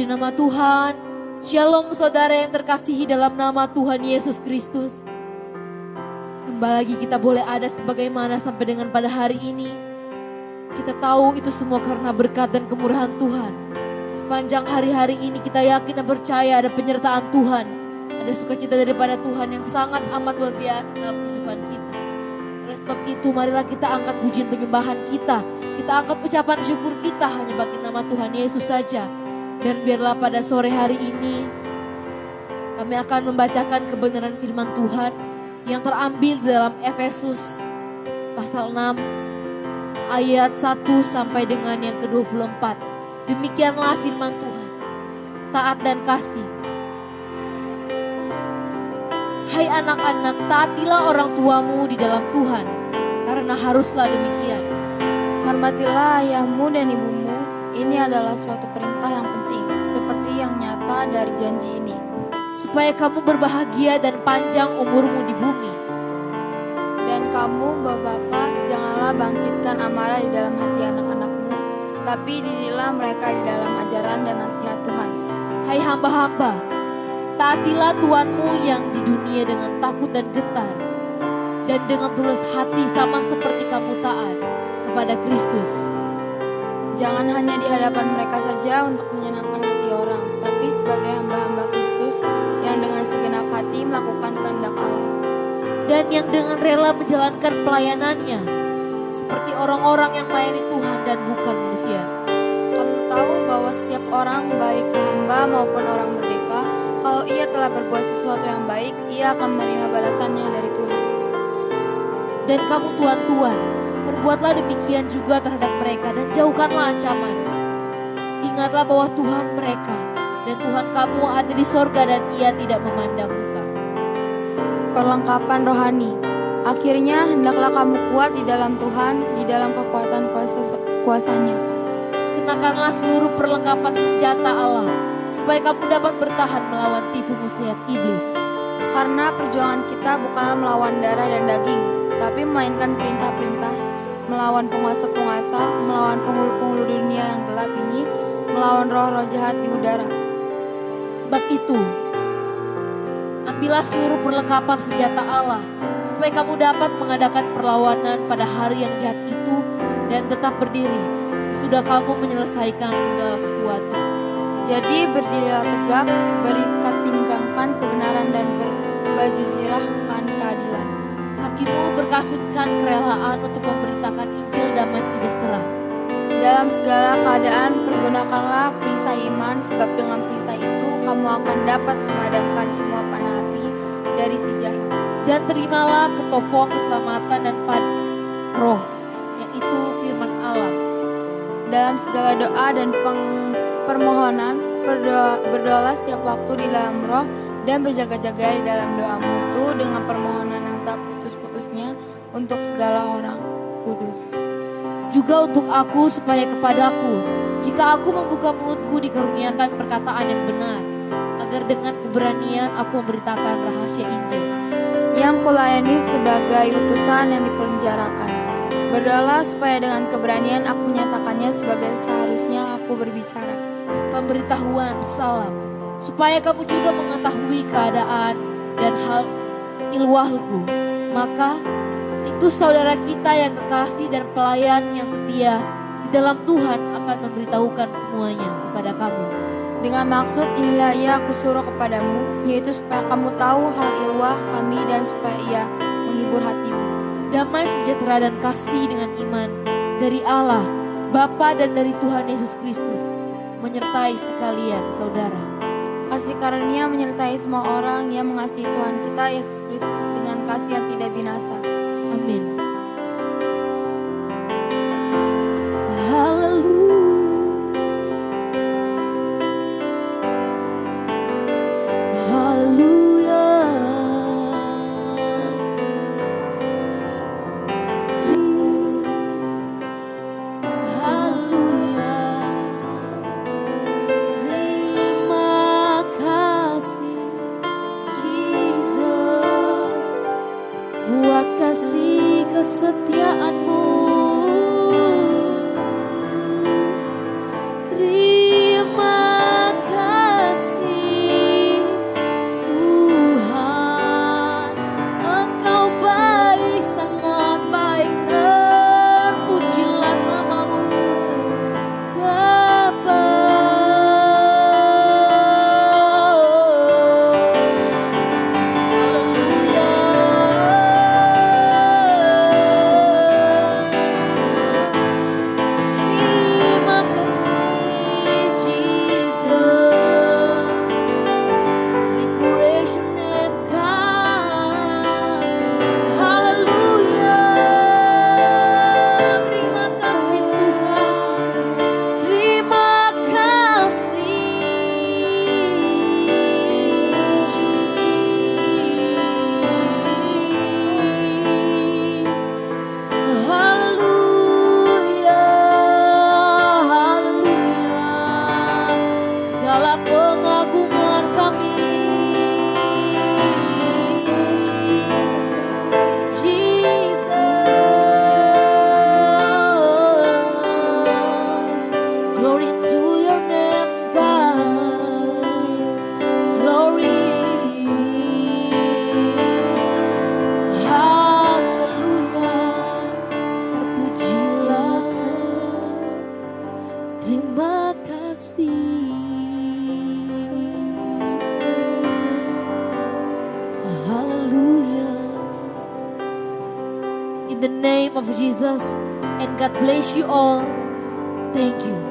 Puji nama Tuhan. Shalom saudara yang terkasihi dalam nama Tuhan Yesus Kristus. Kembali lagi kita boleh ada sebagaimana sampai dengan pada hari ini. Kita tahu itu semua karena berkat dan kemurahan Tuhan. Sepanjang hari-hari ini kita yakin dan percaya ada penyertaan Tuhan. Ada sukacita daripada Tuhan yang sangat amat luar biasa dalam kehidupan kita. Oleh sebab itu marilah kita angkat pujian penyembahan kita. Kita angkat ucapan syukur kita hanya bagi nama Tuhan Yesus saja. Dan biarlah pada sore hari ini kami akan membacakan kebenaran firman Tuhan yang terambil dalam Efesus pasal 6 ayat 1 sampai dengan yang ke-24. Demikianlah firman Tuhan. Taat dan kasih. Hai anak-anak, taatilah orang tuamu di dalam Tuhan, karena haruslah demikian. Hormatilah ayahmu dan ibumu. Ini adalah suatu perintah yang penting, seperti yang nyata dari janji ini, supaya kamu berbahagia dan panjang umurmu di bumi. Dan kamu, bapak-bapak, janganlah bangkitkan amarah di dalam hati anak-anakmu, tapi didilah mereka di dalam ajaran dan nasihat Tuhan. Hai hamba-hamba, taatilah tuanmu yang di dunia dengan takut dan getar, dan dengan tulus hati sama seperti kamu taat kepada Kristus. Jangan hanya di hadapan mereka saja untuk menyenangkan hati orang, tapi sebagai hamba-hamba Kristus yang dengan segenap hati melakukan kehendak Allah. Dan yang dengan rela menjalankan pelayanannya, seperti orang-orang yang melayani Tuhan dan bukan manusia. Kamu tahu bahwa setiap orang, baik hamba maupun orang merdeka, kalau ia telah berbuat sesuatu yang baik, ia akan menerima balasannya dari Tuhan. Dan kamu tuan-tuan, perbuatlah demikian juga terhadap mereka dan jauhkanlah ancaman. Ingatlah bahwa Tuhan mereka dan Tuhan kamu ada di sorga dan ia tidak memandang muka. Perlengkapan rohani. Akhirnya hendaklah kamu kuat di dalam Tuhan, di dalam kekuatan kuasanya. Kenakanlah seluruh perlengkapan senjata Allah, supaya kamu dapat bertahan melawan tipu muslihat iblis. Karena perjuangan kita bukanlah melawan darah dan daging, tapi melainkan perintah-perintah, melawan penguasa-penguasa, melawan penghulu-penghulu dunia yang gelap ini, melawan roh-roh jahat di udara. Sebab itu, ambillah seluruh perlengkapan senjata Allah, supaya kamu dapat mengadakan perlawanan pada hari yang jahat itu dan tetap berdiri, sesudah kamu menyelesaikan segala sesuatu. Jadi berdirilah tegak, berikat pinggangkan kebenaran dan berbaju zirahkan keadilan. Kakimu berkasutkan kerelaan untuk memberitakan Injil damai sejahtera. Dalam segala keadaan pergunakanlah perisai iman, sebab dengan perisai itu kamu akan dapat memadamkan semua panah api dari si jahat. Dan terimalah ketopong keselamatan dan roh, yaitu firman Allah. Dalam segala doa dan permohonan, berdoalah setiap waktu di dalam roh, dan berjaga-jaga di dalam doamu itu dengan permohonan yang tak putus-putusnya untuk segala orang kudus. Juga untuk aku supaya kepadaku, jika aku membuka mulutku dikaruniakan perkataan yang benar, agar dengan keberanian aku memberitakan rahasia Injil. Yang kulayani sebagai utusan yang dipenjarakan. Berdoalah supaya dengan keberanian aku menyatakannya sebagai seharusnya aku berbicara. Pemberitahuan salam, supaya kamu juga mengetahui keadaan dan hal ilwahku. Maka itu saudara kita yang kekasih dan pelayan yang setia di dalam Tuhan akan memberitahukan semuanya kepada kamu. Dengan maksud inilah ia aku suruh kepadamu, yaitu supaya kamu tahu hal ilwah kami dan supaya ia menghibur hatimu. Damai sejahtera dan kasih dengan iman dari Allah, Bapa dan dari Tuhan Yesus Kristus menyertai sekalian saudara. Kasih karunia menyertai semua orang yang mengasihi Tuhan kita Yesus Kristus dengan kasih yang tidak binasa. Amin. Buat the name of Jesus. And God bless you all. Thank you.